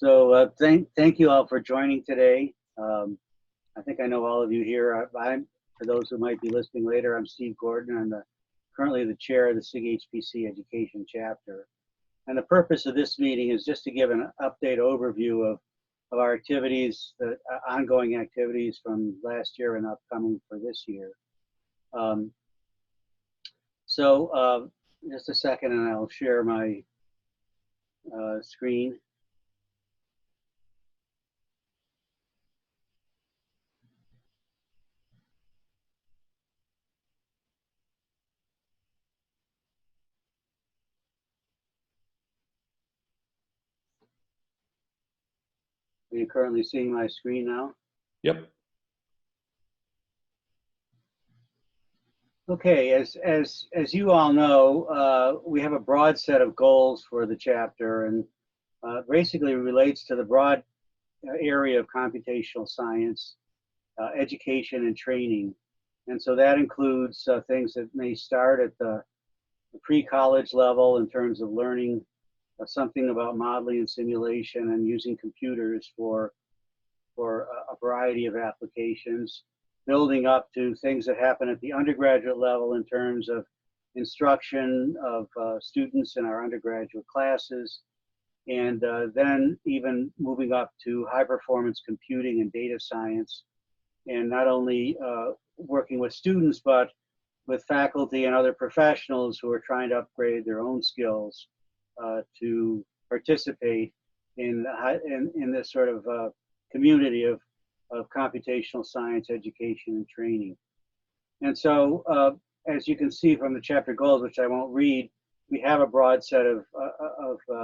Thank you all for joining today. I think I know all of you here. For those who might be listening later, I'm Steve Gordon. I'm currently the chair of the SIGHPC Education Chapter. And the purpose of this meeting is just to give an update overview of our activities, the ongoing activities from last year and upcoming for this year. Just a second and I'll share my screen. Are you currently seeing my screen now? Yep. Okay, as you all know, we have a broad set of goals for the chapter, and basically relates to the broad area of computational science, education and training. And so that includes things that may start at the pre-college level in terms of learning something about modeling and simulation and using computers for a variety of applications, building up to things that happen at the undergraduate level in terms of instruction of students in our undergraduate classes, and then even moving up to high performance computing and data science, and not only working with students, but with faculty and other professionals who are trying to upgrade their own skills to participate in this sort of community of computational science education and training. And so, as you can see from the chapter goals, which I won't read, we have a broad set of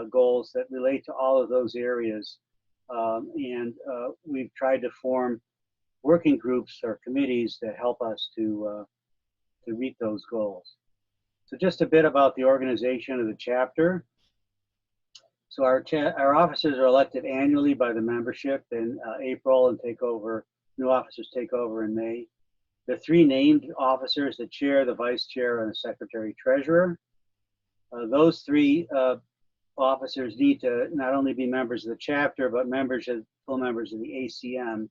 goals that relate to all of those areas. We've tried to form working groups or committees that help us to meet those goals. So just a bit about the organization of the chapter. So our officers are elected annually by the membership in April and new officers take over in May. There are 3 named officers: the chair, the vice chair, and the secretary treasurer. Those 3 officers need to not only be members of the chapter, but full members of the ACM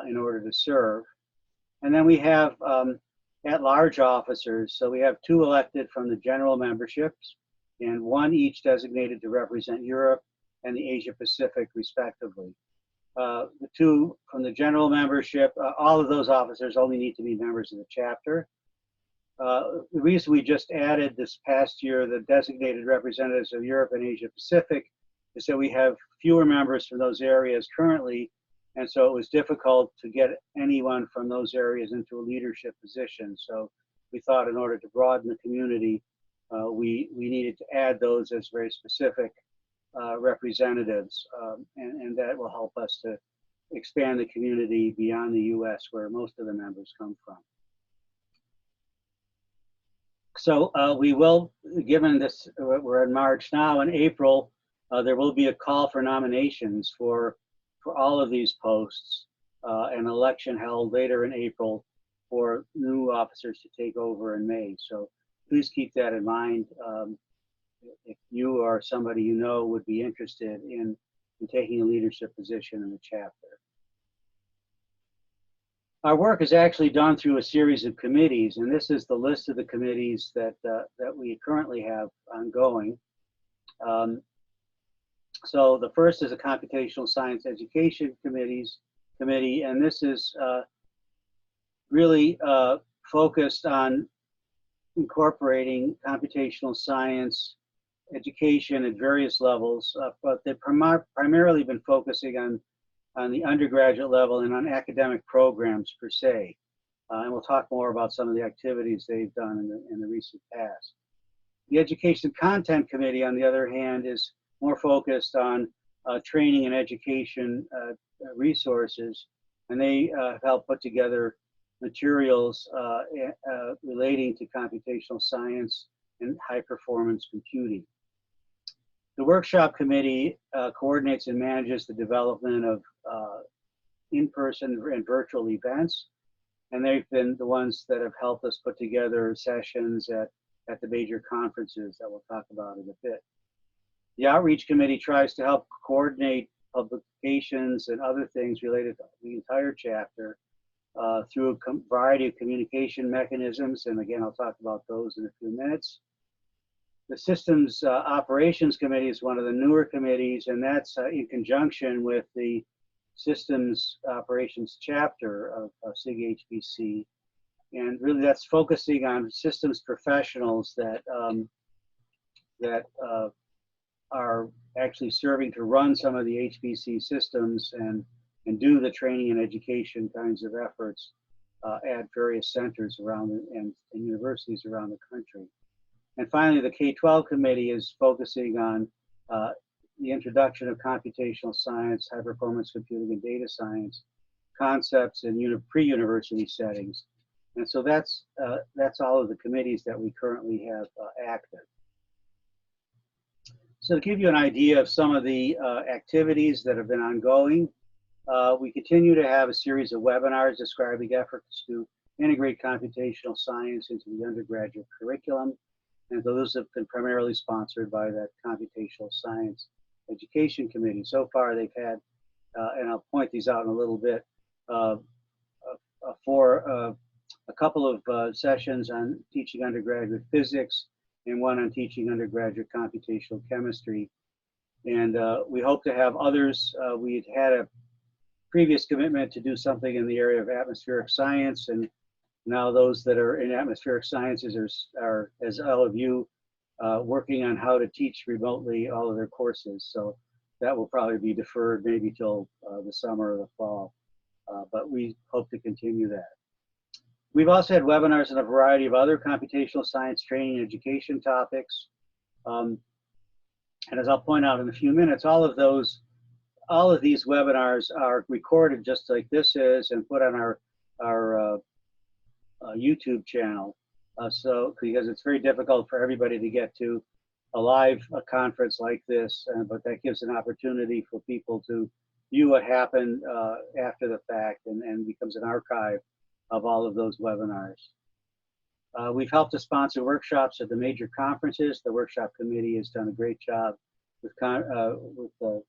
in order to serve. And then we have at-large officers. So we have 2 elected from the general memberships, and 1 each designated to represent Europe and the Asia Pacific, respectively. The 2 from the general membership, all of those officers only need to be members of the chapter. The reason we just added this past year the designated representatives of Europe and Asia Pacific is that we have fewer members from those areas currently, and so it was difficult to get anyone from those areas into a leadership position. So we thought in order to broaden the community, we needed to add those as very specific representatives, and that will help us to expand the community beyond the US, where most of the members come from. So we will, given this, we're in March now, in April, there will be a call for nominations for all of these posts, an election held later in April for new officers to take over in May. So please keep that in mind if you or somebody you know would be interested in taking a leadership position in the chapter. Our work is actually done through a series of committees, and this is the list of the committees that we currently have ongoing. So the first is a Computational Science Education Committee, and this is really focused on incorporating computational science education at various levels, but they've primarily been focusing on the undergraduate level and on academic programs per se. And we'll talk more about some of the activities they've done in the recent past. The Education Content Committee, on the other hand, is more focused on training and education resources, and they help put together materials relating to computational science and high performance computing. The Workshop Committee coordinates and manages the development of in-person and virtual events, and they've been the ones that have helped us put together sessions at the major conferences that we'll talk about in a bit. The Outreach Committee tries to help coordinate publications and other things related to the entire chapter through a variety of communication mechanisms. And again, I'll talk about those in a few minutes. The Systems Operations Committee is one of the newer committees, and that's in conjunction with the Systems Operations Chapter of SIGHPC. And really that's focusing on systems professionals that, are actually serving to run some of the HPC systems and do the training and education kinds of efforts at various centers around and universities around the country. And finally, the K12 committee is focusing on the introduction of computational science, high performance computing, and data science concepts in pre-university settings. And so that's all of the committees that we currently have active. So to give you an idea of some of the activities that have been ongoing, we continue to have a series of webinars describing efforts to integrate computational science into the undergraduate curriculum. And those have been primarily sponsored by that Computational Science Education Committee. So far they've had, and I'll point these out in a little bit, for a couple of sessions on teaching undergraduate physics and one on teaching undergraduate computational chemistry. And we hope to have others. We'd had a previous commitment to do something in the area of atmospheric science, and now those that are in atmospheric sciences are as all of you, working on how to teach remotely all of their courses. So that will probably be deferred maybe till the summer or the fall, but we hope to continue that. We've also had webinars on a variety of other computational science training and education topics. And as I'll point out in a few minutes, all of these webinars are recorded just like this is and put on our YouTube channel. So because it's very difficult for everybody to get to a live conference like this, but that gives an opportunity for people to view what happened after the fact and becomes an archive of all of those webinars. We've helped to sponsor workshops at the major conferences. The workshop committee has done a great job with the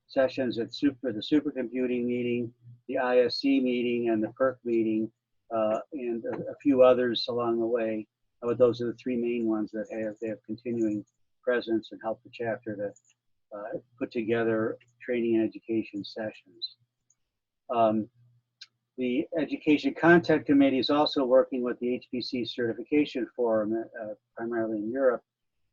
sessions at the supercomputing meeting, the ISC meeting, and the PERC meeting, and a few others along the way. But those are the three main ones that have continuing presence and help the chapter to put together training and education sessions. The Education Content Committee is also working with the HPC Certification Forum, primarily in Europe,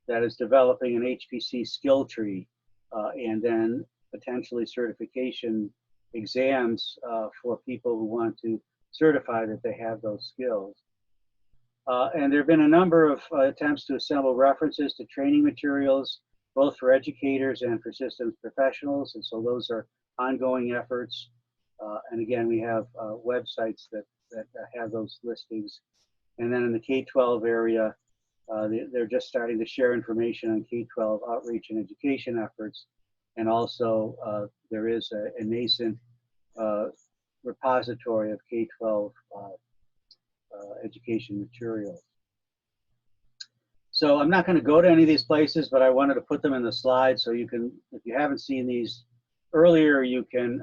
that is developing an HPC skill tree and then potentially certification exams for people who want to certify that they have those skills. And there have been a number of attempts to assemble references to training materials, both for educators and for systems professionals, and so those are ongoing efforts. And again, we have websites that have those listings. And then in the K12 area, they're just starting to share information on K12 outreach and education efforts. And also, there is a nascent repository of K12 education materials. So I'm not going to go to any of these places, but I wanted to put them in the slides so you can, if you haven't seen these earlier, you can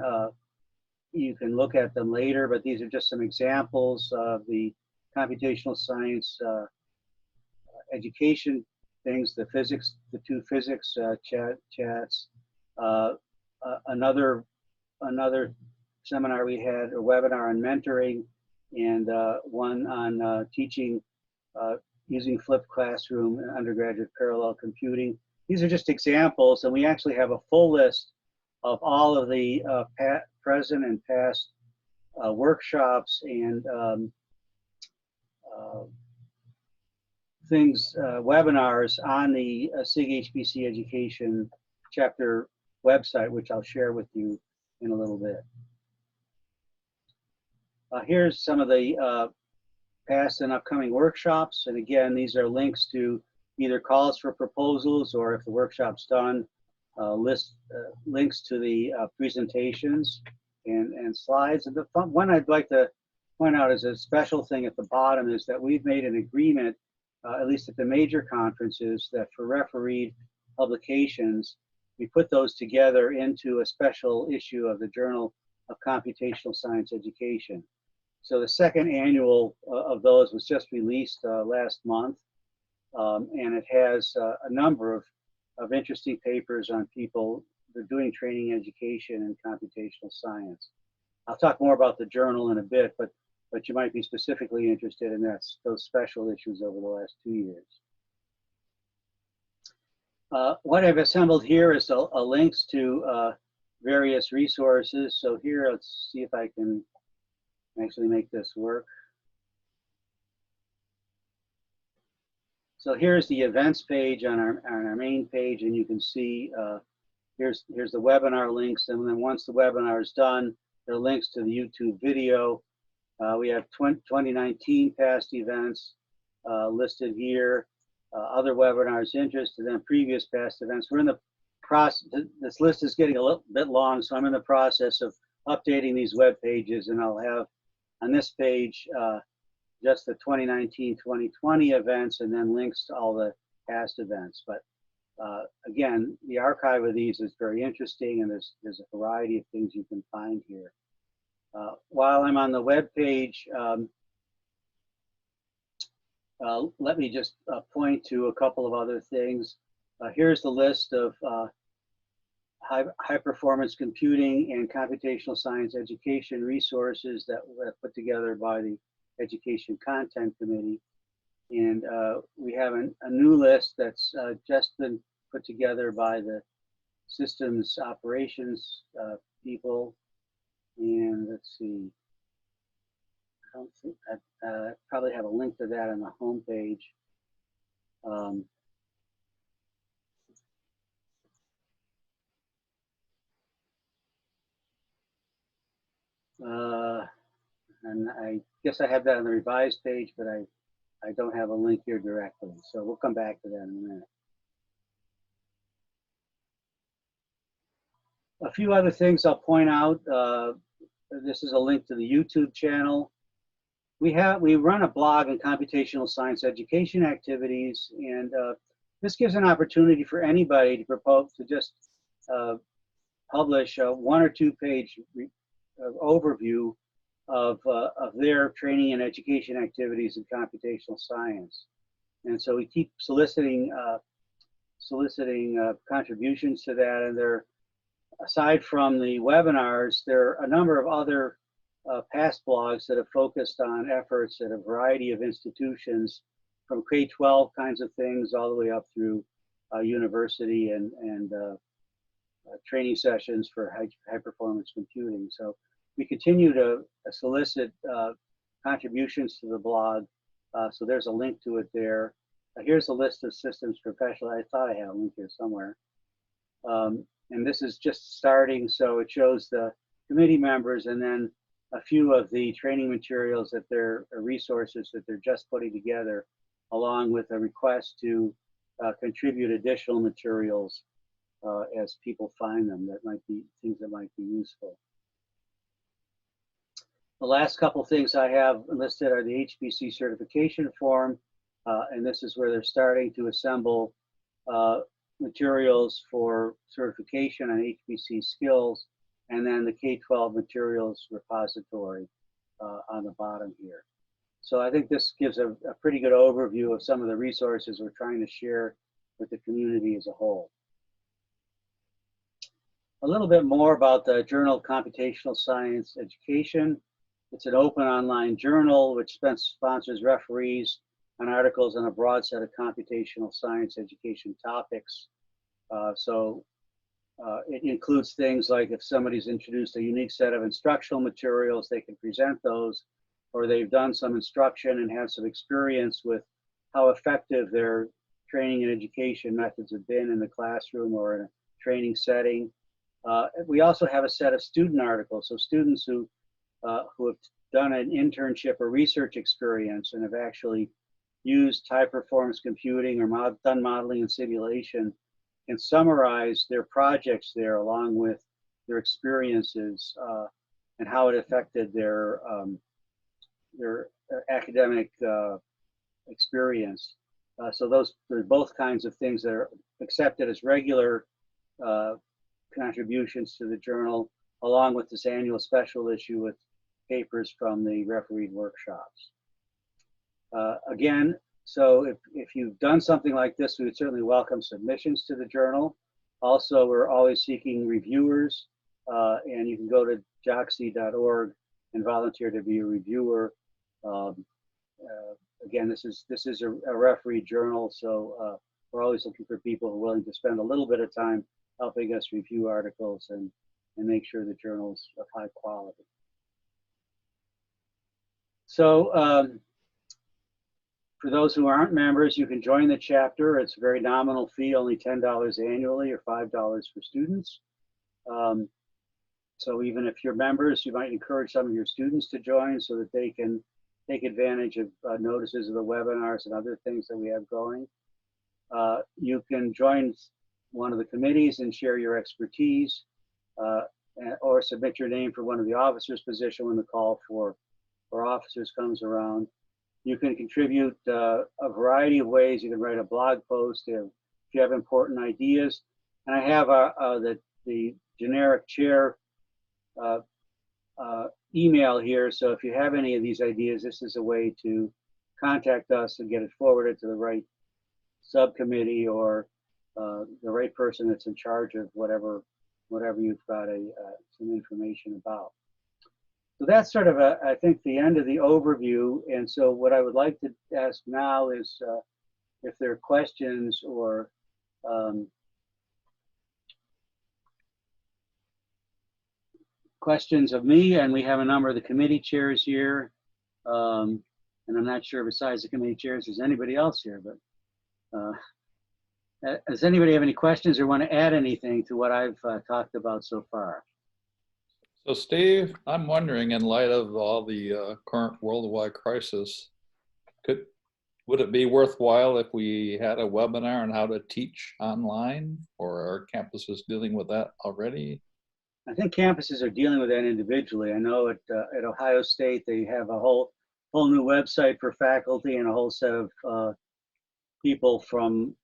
look at them later, but these are just some examples of the computational science education things, the two physics chats, another seminar we had, a webinar on mentoring, and one on teaching using flipped classroom and undergraduate parallel computing. These are just examples, and we actually have a full list of all of the present and past workshops and webinars on the SIGHPC Education Chapter website, which I'll share with you in a little bit. Here's some of the past and upcoming workshops. And again, these are links to either calls for proposals, or if the workshop's done, links to the presentations and slides. And the one I'd like to point out as a special thing at the bottom is that we've made an agreement, at least at the major conferences, that for refereed publications, we put those together into a special issue of the Journal of Computational Science Education. So the second annual of those was just released last month, and it has a number of interesting papers on people that are doing training education in computational science. I'll talk more about the journal in a bit, but you might be specifically interested in those special issues over the last 2 years. What I've assembled here is links to various resources. So here, let's see if I can actually make this work. So here's the events page on our main page, and you can see here's the webinar links, and then once the webinar is done, there are links to the YouTube video. We have 2019 past events listed here, other webinars interest, and then previous past events. We're in the process, this list is getting a little bit long, so I'm in the process of updating these web pages, and I'll have on this page just the 2019-2020 events, and then links to all the past events. But again, the archive of these is very interesting, and there's a variety of things you can find here. While I'm on the web page, let me just point to a couple of other things. Here's the list of high performance computing and computational science education resources that were put together by the Education Content Committee. And we have a new list that's just been put together by the systems operations people. And let's see, I don't think I probably have a link to that on the home page. And I guess I have that on the revised page, but I don't have a link here directly. So we'll come back to that in a minute. A few other things I'll point out. This is a link to the YouTube channel. We run a blog on computational science education activities, and this gives an opportunity for anybody to propose to just publish a 1 or 2 page overview of their training and education activities in computational science. And so we keep soliciting contributions to that, and aside from the webinars, there are a number of other past blogs that have focused on efforts at a variety of institutions, from K12 kinds of things all the way up through university and training sessions for high performance computing. So we continue to solicit contributions to the blog. So there's a link to it there. Here's a list of systems professionals. I thought I had a link here somewhere. And this is just starting, so it shows the committee members and then a few of the training materials that they're resources that they're just putting together, along with a request to contribute additional materials as people find them that might be things that might be useful. The last couple things I have listed are the SIGHPC certification form, and this is where they're starting to assemble materials for certification on SIGHPC skills, and then the K12 materials repository on the bottom here. So I think this gives a pretty good overview of some of the resources we're trying to share with the community as a whole. A little bit more about the Journal of Computational Science Education. It's an open online journal which sponsors referees on articles on a broad set of computational science education topics. It includes things like if somebody's introduced a unique set of instructional materials, they can present those, or they've done some instruction and have some experience with how effective their training and education methods have been in the classroom or in a training setting. We also have a set of student articles, so students who have done an internship or research experience and have actually used high performance computing or done modeling and simulation can summarize their projects there along with their experiences and how it affected their academic experience. So those are both kinds of things that are accepted as regular contributions to the journal, along with this annual special issue with papers from the refereed workshops. Again, so if you've done something like this, we would certainly welcome submissions to the journal. Also, we're always seeking reviewers, and you can go to joxy.org and volunteer to be a reviewer. Again, this is a referee journal, so we're always looking for people who are willing to spend a little bit of time helping us review articles and make sure the journal's of high quality. So for those who aren't members, you can join the chapter. It's a very nominal fee, only $10 annually or $5 for students. So even if you're members, you might encourage some of your students to join so that they can take advantage of notices of the webinars and other things that we have going. You can join one of the committees and share your expertise, or submit your name for one of the officers' position when the call for officers comes around. You can contribute a variety of ways. You can write a blog post if you have important ideas. And I have the generic chair email here. So if you have any of these ideas, this is a way to contact us and get it forwarded to the right subcommittee or the right person that's in charge of whatever you've got some information about. So that's sort of, I think, the end of the overview. And so what I would like to ask now is if there are questions or questions of me, and we have a number of the committee chairs here. And I'm not sure besides the committee chairs, there's anybody else here, but does anybody have any questions or want to add anything to what I've talked about so far? So Steve, I'm wondering, in light of all the current worldwide crisis, would it be worthwhile if we had a webinar on how to teach online, or are campuses dealing with that already? I think campuses are dealing with that individually. I know at Ohio State, they have a whole new website for faculty and a whole set of people from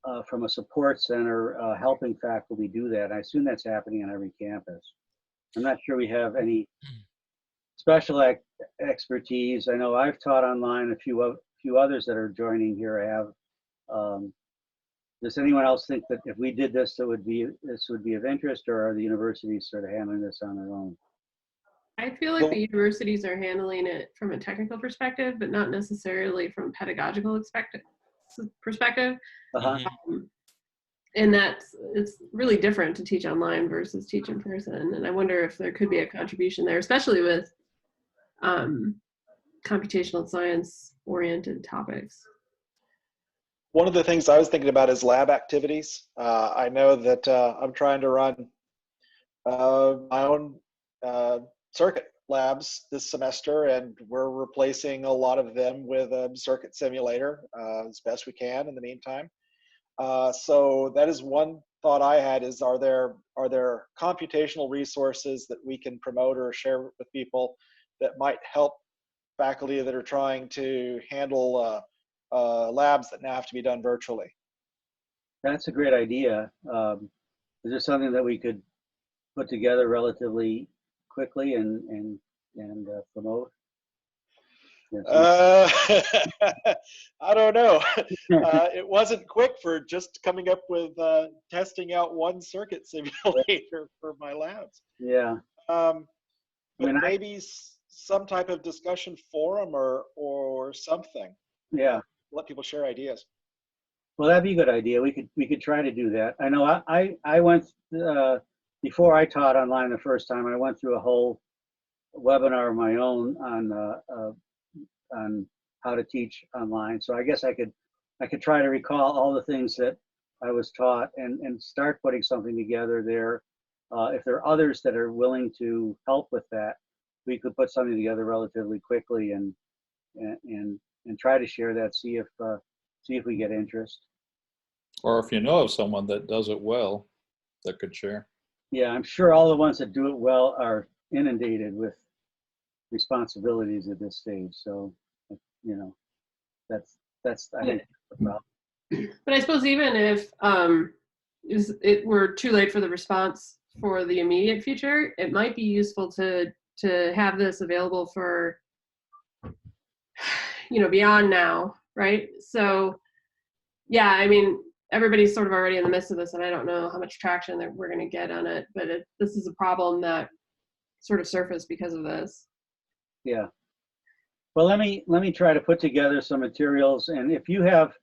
a support center helping faculty do that. I assume that's happening on every campus. I'm not sure we have any special expertise. I know I've taught online. A few others that are joining here have. Does anyone else think that if we did this, this would be of interest, or are the universities sort of handling this on their own? I feel like the universities are handling it from a technical perspective, but not necessarily from a pedagogical perspective. And it's really different to teach online versus teach in person. And I wonder if there could be a contribution there, especially with computational science oriented topics. One of the things I was thinking about is lab activities. I know that I'm trying to run my own circuit labs this semester, and we're replacing a lot of them with a circuit simulator as best we can in the meantime. So that is one thought I had, is are there computational resources that we can promote or share with people that might help faculty that are trying to handle labs that now have to be done virtually? That's a great idea. Is there something that we could put together relatively quickly and promote? I don't know. It wasn't quick for just coming up with testing out one circuit simulator for my labs. Yeah. But maybe some type of discussion forum or something. Yeah. Let people share ideas. Well, that'd be a good idea. We could try to do that. I know I went before I taught online the first time. I went through a whole webinar of my own on how to teach online. So I guess I could try to recall all the things that I was taught and start putting something together there. If there are others that are willing to help with that, we could put something together relatively quickly and try to share that. See if we get interest. Or if you know of someone that does it well, that could share. Yeah, I'm sure all the ones that do it well are inundated with responsibilities at this stage. So, you know, that's I think the problem. But I suppose even if we're too late for the response for the immediate future, it might be useful to have this available for, beyond now, right? So yeah, I mean, everybody's sort of already in the midst of this, and I don't know how much traction that we're going to get on it, but this is a problem that sort of surfaced because of this. Yeah. Well, let me try to put together some materials, and if you have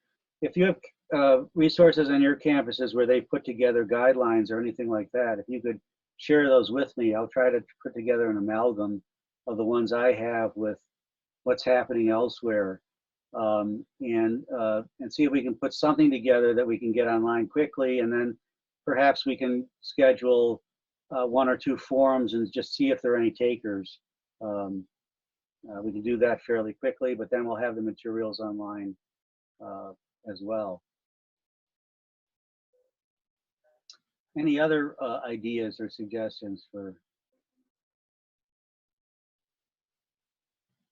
resources on your campuses where they put together guidelines or anything like that, if you could share those with me, I'll try to put together an amalgam of the ones I have with what's happening elsewhere, and see if we can put something together that we can get online quickly, and then perhaps we can schedule 1 or 2 forums and just see if there are any takers. We can do that fairly quickly, but then we'll have the materials online as well. Any other ideas or suggestions for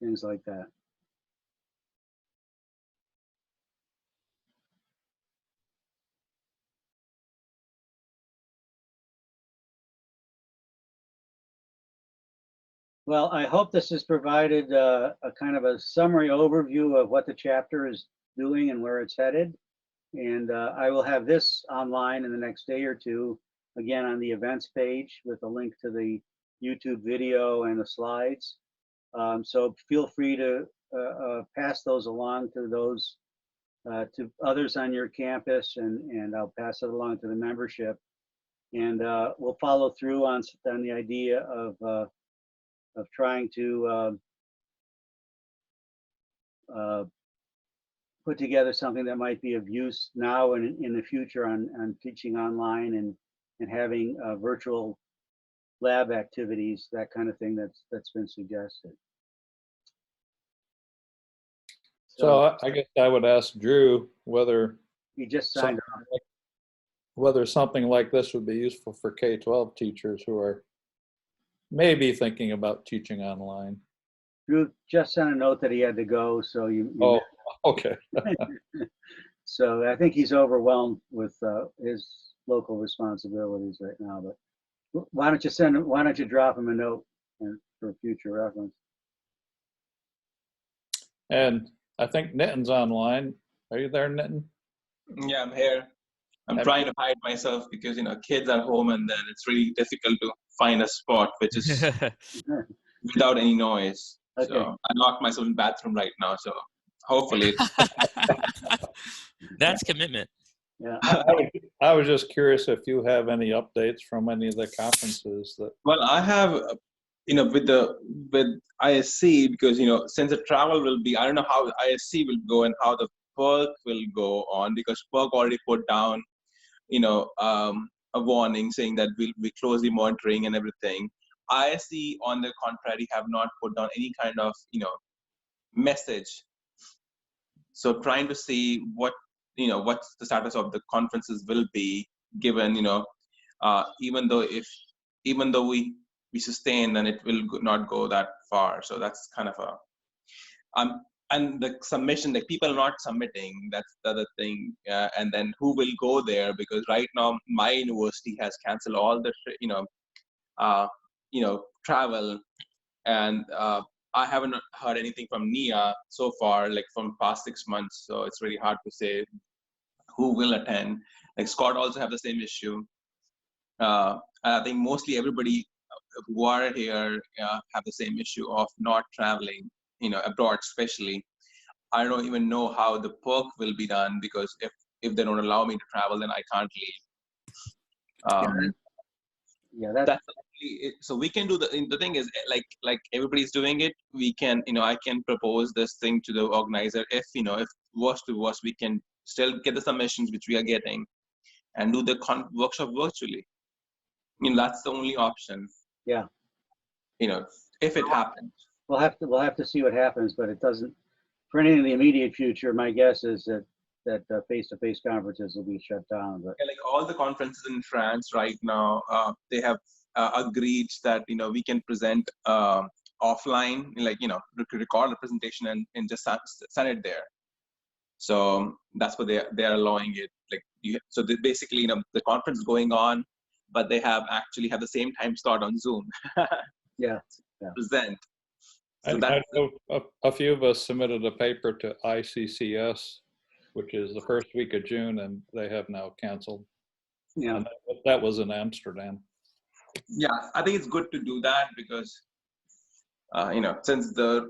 things like that? Well, I hope this has provided a kind of a summary overview of what the chapter is doing and where it's headed. And I will have this online in the next day or two, again on the events page with a link to the YouTube video and the slides. So feel free to pass those along to those, to others on your campus, and I'll pass it along to the membership. And we'll follow through on the idea of trying to put together something that might be of use now and in the future on teaching online and having virtual lab activities, that kind of thing that's been suggested. So I guess I would ask Drew whether you just signed off. Whether something like this would be useful for K12 teachers who are maybe thinking about teaching online. Drew just sent a note that he had to go, so you oh, okay. So I think he's overwhelmed with his local responsibilities right now. But why don't you drop him a note for future reference? And I think Nitin's online. Are you there, Nitin? Yeah, I'm here. I'm trying to hide myself because kids are home, and then it's really difficult to find a spot which is without any noise. Okay. So I locked myself in the bathroom right now. So hopefully, that's commitment. Yeah. I was just curious if you have any updates from any of the conferences that. Well, I have, with ISC, because since the travel will be, I don't know how ISC will go and how the PERC will go on, because PERC already put down a warning saying that we'll be closely monitoring and everything. ISC, on the contrary, have not put down any kind of message. So trying to see what's the status of the conferences will be, given even though we sustain, then it will not go that far. So that's kind of a and the submission, like people are not submitting, that's the other thing. And then who will go there? Because right now my university has canceled all the travel, and I haven't heard anything from NIA so far, like from past 6 months. So it's really hard to say who will attend. Like Scott also have the same issue. And I think mostly everybody who are here have the same issue of not traveling, abroad especially. I don't even know how the PERC will be done, because if they don't allow me to travel, then I can't leave. Yeah, that's so we can do the thing is, like everybody's doing it. We can, I can propose this thing to the organizer. If worst to worst, we can still get the submissions which we are getting and do the workshop virtually. That's the only option. Yeah. If it happens. We'll have to see what happens, but it doesn't, for any in the immediate future, my guess is that face-to-face conferences will be shut down. But yeah, like all the conferences in France right now, they have agreed that we can present offline, record the presentation and just send it there. So that's what they're allowing it. Like so they basically, the conference is going on, but they actually have the same time slot on Zoom. Yeah. Present. So I know a few of us submitted a paper to ICCS, which is the first week of June, and they have now canceled. Yeah. And that was in Amsterdam. yeah, I think it's good to do that because since the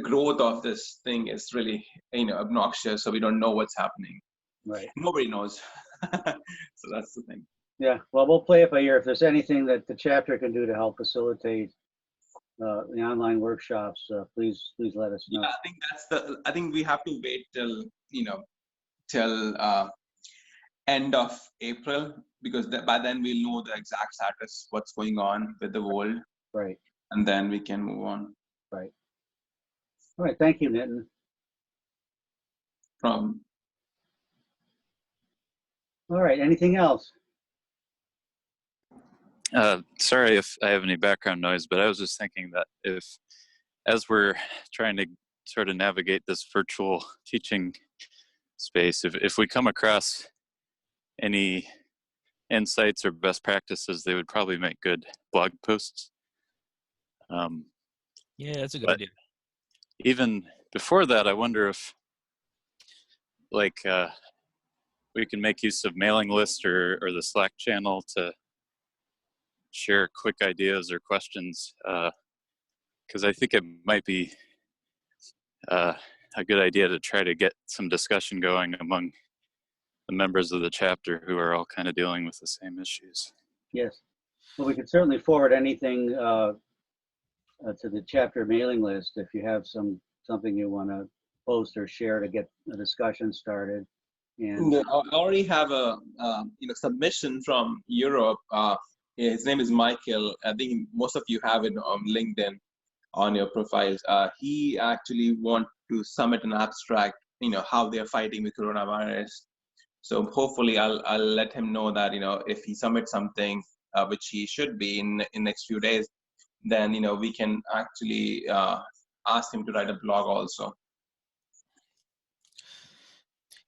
growth of this thing is really obnoxious, so we don't know what's happening. Right. Nobody knows. So that's the thing. Yeah. Well, we'll play it by ear. If there's anything that the chapter can do to help facilitate the online workshops, please let us know. Yeah, I think we have to wait till end of April, because by then we'll know the exact status, what's going on with the world, Right. and then we can move on. Right. All right. Thank you, Nitin. From All right. Anything else? Sorry if I have any background noise, but I was just thinking that as we're trying to sort of navigate this virtual teaching space, if we come across any insights or best practices, they would probably make good blog posts. Yeah, that's a good idea. Even before that, I wonder if we can make use of mailing list or the Slack channel to share quick ideas or questions, because I think it might be a good idea to try to get some discussion going among the members of the chapter who are all kind of dealing with the same issues. Yes. Well, we could certainly forward anything to the chapter mailing list if you have something you want to post or share to get a discussion started. And I already have a submission from Europe. His name is Michael. I think most of you have it on LinkedIn on your profiles. He actually want to submit an abstract, how they're fighting with coronavirus. So hopefully I'll let him know that, if he submits something, which he should be in next few days, then, we can actually ask him to write a blog also.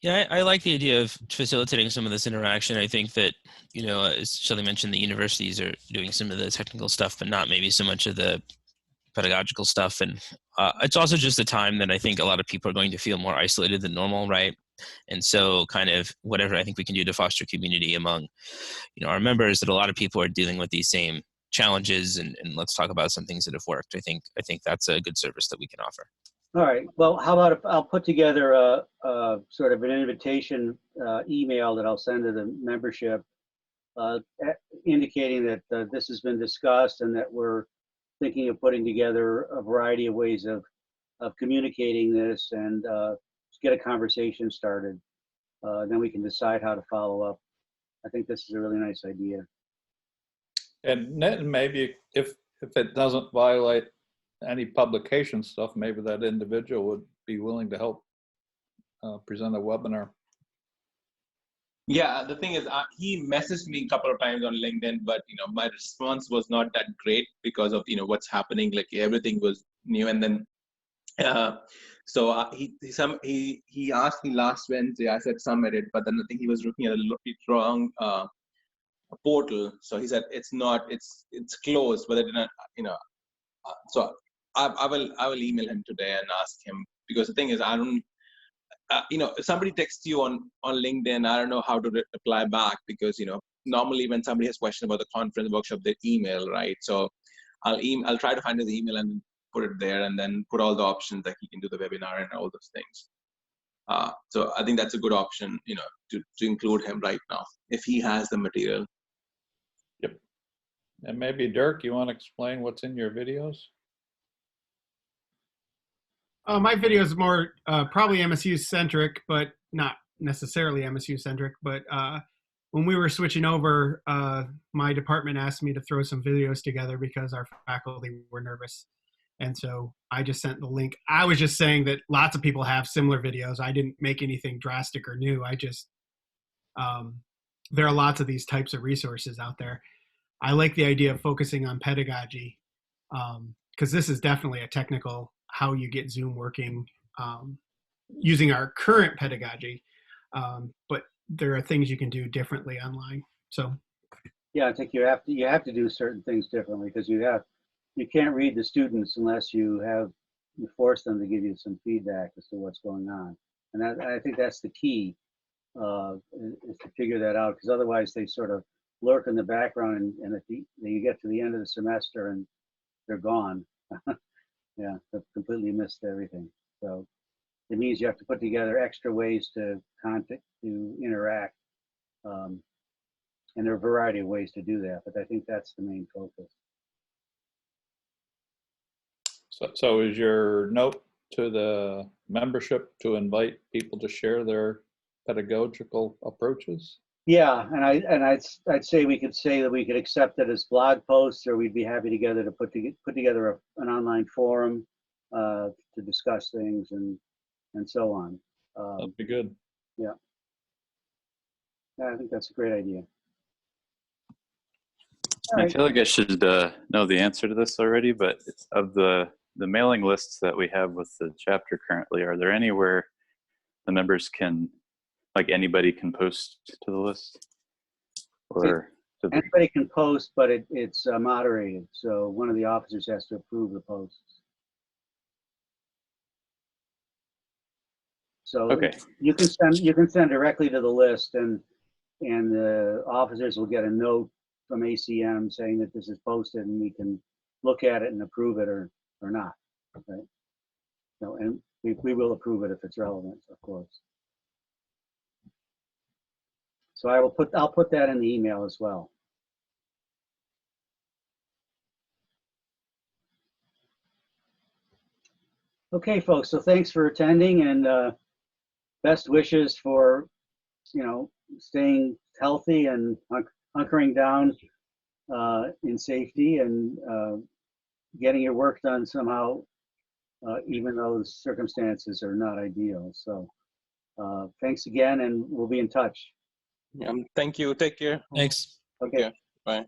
Yeah, I like the idea of facilitating some of this interaction. I think that, as Shelley mentioned, the universities are doing some of the technical stuff, but not maybe so much of the pedagogical stuff. And it's also just a time that I think a lot of people are going to feel more isolated than normal, right? And so kind of whatever I think we can do to foster community among, our members, that a lot of people are dealing with these same challenges, and let's talk about some things that have worked. I think that's a good service that we can offer. all right. Well, how about if I'll put together a sort of an invitation email that I'll send to the membership, indicating that this has been discussed and that we're thinking of putting together a variety of ways of communicating this and get a conversation started. Then we can decide how to follow up. I think this is a really nice idea. And maybe if it doesn't violate any publication stuff, maybe that individual would be willing to help present a webinar. Yeah, the thing is, he messaged me a couple of times on LinkedIn, but my response was not that great because of what's happening. Like everything was new, and then so he asked me last Wednesday. I said submit it, but then I think he was looking at a wrong portal. So he said it's closed, but I didn't. So I will email him today and ask him, because the thing is, I don't. If somebody texts you on LinkedIn, I don't know how to reply back, because normally when somebody has a question about the conference workshop, they email, right? So I'll try to find his email and put it there, and then put all the options that he can do the webinar and all those things. So I think that's a good option, to include him right now if he has the material. Yep. And maybe Dirk, you want to explain what's in your videos? My video is more probably MSU centric, but not necessarily MSU centric. But when we were switching over, my department asked me to throw some videos together because our faculty were nervous. And so I just sent the link. I was just saying that lots of people have similar videos. I didn't make anything drastic or new. I just, there are lots of these types of resources out there. I like the idea of focusing on pedagogy, because this is definitely a technical, how you get Zoom working. using our current pedagogy, but there are things you can do differently online. So Yeah, I think you have to do certain things differently because you can't read the students unless you force them to give you some feedback as to what's going on, and I think that's the key, is to figure that out, because otherwise they sort of lurk in the background, and if you get to the end of the semester and they're gone. Yeah, they've completely missed everything. So it means you have to put together extra ways to interact. And there are a variety of ways to do that, but I think that's the main focus. So is your note to the membership to invite people to share their pedagogical approaches? Yeah, and I'd say we could say that we could accept it as blog posts, or we'd be happy together to put together an online forum to discuss things and so on. That'd be good. Yeah, I think that's a great idea. All I right. feel like I should know the answer to this already, but of the mailing lists that we have with the chapter currently, are there anywhere the members can, like anybody can post to the list? Or Anybody can post, but it's moderated, so one of the officers has to approve the posts. So okay, you can send directly to the list, and the officers will get a note from ACM saying that this is posted, and we can look at it and approve it or not. Right? So, and we will approve it if it's relevant, of course. So I'll put that in the email as well. Okay, folks. So thanks for attending, and best wishes for staying healthy and hunkering down in safety, and getting your work done somehow, even though the circumstances are not ideal. So thanks again, and we'll be in touch. Thank you. Take care. Thanks. Okay. Bye.